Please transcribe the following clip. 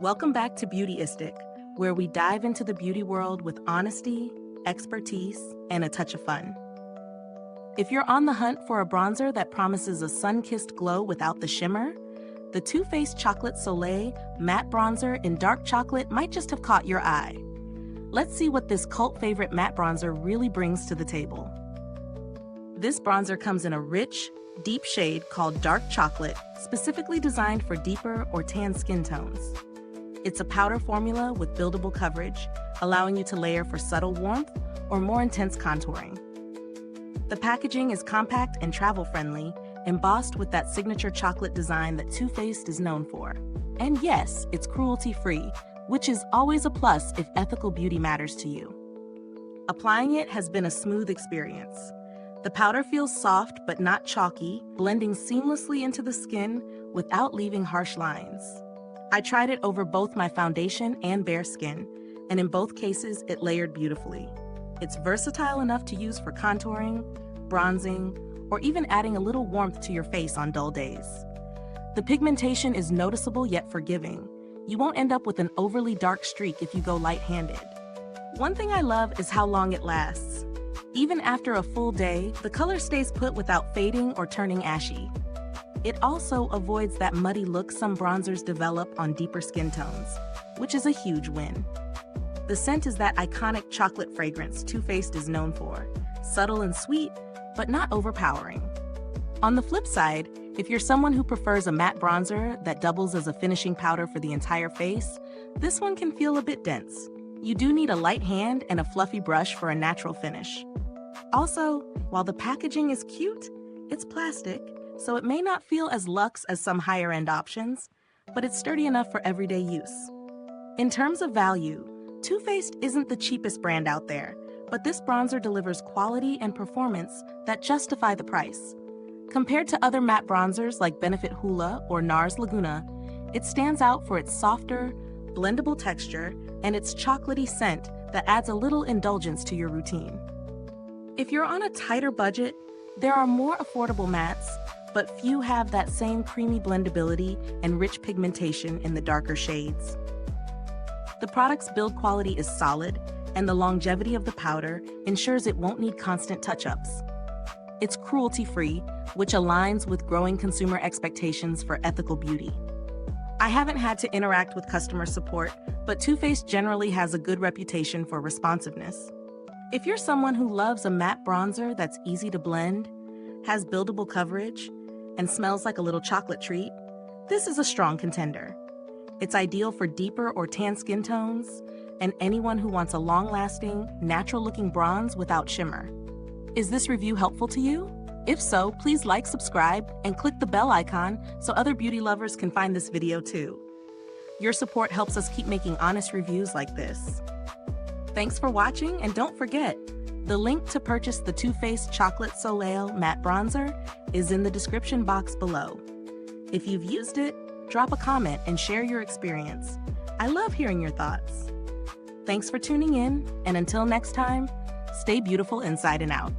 Welcome back to Beautyistic, where we dive into the beauty world with honesty, expertise, and a touch of fun. If you're on the hunt for a bronzer that promises a sun-kissed glow without the shimmer, the Too Faced Chocolate Soleil Matte Bronzer in Dark Chocolate might just have caught your eye. Let's see what this cult favorite matte bronzer really brings to the table. This bronzer comes in a rich, deep shade called Dark Chocolate, specifically designed for deeper or tan skin tones. It's a powder formula with buildable coverage, allowing you to layer for subtle warmth or more intense contouring. The packaging is compact and travel-friendly, embossed with that signature chocolate design that Too Faced is known for. And yes, it's cruelty-free, which is always a plus if ethical beauty matters to you. Applying it has been a smooth experience. The powder feels soft but not chalky, blending seamlessly into the skin without leaving harsh lines. I tried it over both my foundation and bare skin, and in both cases it layered beautifully. It's versatile enough to use for contouring, bronzing, or even adding a little warmth to your face on dull days. The pigmentation is noticeable yet forgiving. You won't end up with an overly dark streak if you go light-handed. One thing I love is how long it lasts. Even after a full day, the color stays put without fading or turning ashy. It also avoids that muddy look some bronzers develop on deeper skin tones, which is a huge win. The scent is that iconic chocolate fragrance Too Faced is known for, subtle and sweet, but not overpowering. On the flip side, if you're someone who prefers a matte bronzer that doubles as a finishing powder for the entire face, this one can feel a bit dense. You do need a light hand and a fluffy brush for a natural finish. Also, while the packaging is cute, it's plastic, so it may not feel as luxe as some higher-end options, but it's sturdy enough for everyday use. In terms of value, Too Faced isn't the cheapest brand out there, but this bronzer delivers quality and performance that justify the price. Compared to other matte bronzers like Benefit Hoola or NARS Laguna, it stands out for its softer, blendable texture and its chocolatey scent that adds a little indulgence to your routine. If you're on a tighter budget, there are more affordable mattes, but few have that same creamy blendability and rich pigmentation in the darker shades. The product's build quality is solid, and the longevity of the powder ensures it won't need constant touch-ups. It's cruelty-free, which aligns with growing consumer expectations for ethical beauty. I haven't had to interact with customer support, but Too Faced generally has a good reputation for responsiveness. If you're someone who loves a matte bronzer that's easy to blend, has buildable coverage, and smells like a little chocolate treat, this is a strong contender. It's ideal for deeper or tan skin tones, and anyone who wants a long-lasting, natural-looking bronze without shimmer. Is this review helpful to you? If so, please like, subscribe, and click the bell icon so other beauty lovers can find this video too. Your support helps us keep making honest reviews like this. Thanks for watching, and don't forget, the link to purchase the Too Faced Chocolate Soleil Matte Bronzer is in the description box below. If you've used it, drop a comment and share your experience. I love hearing your thoughts. Thanks for tuning in, and until next time, stay beautiful inside and out.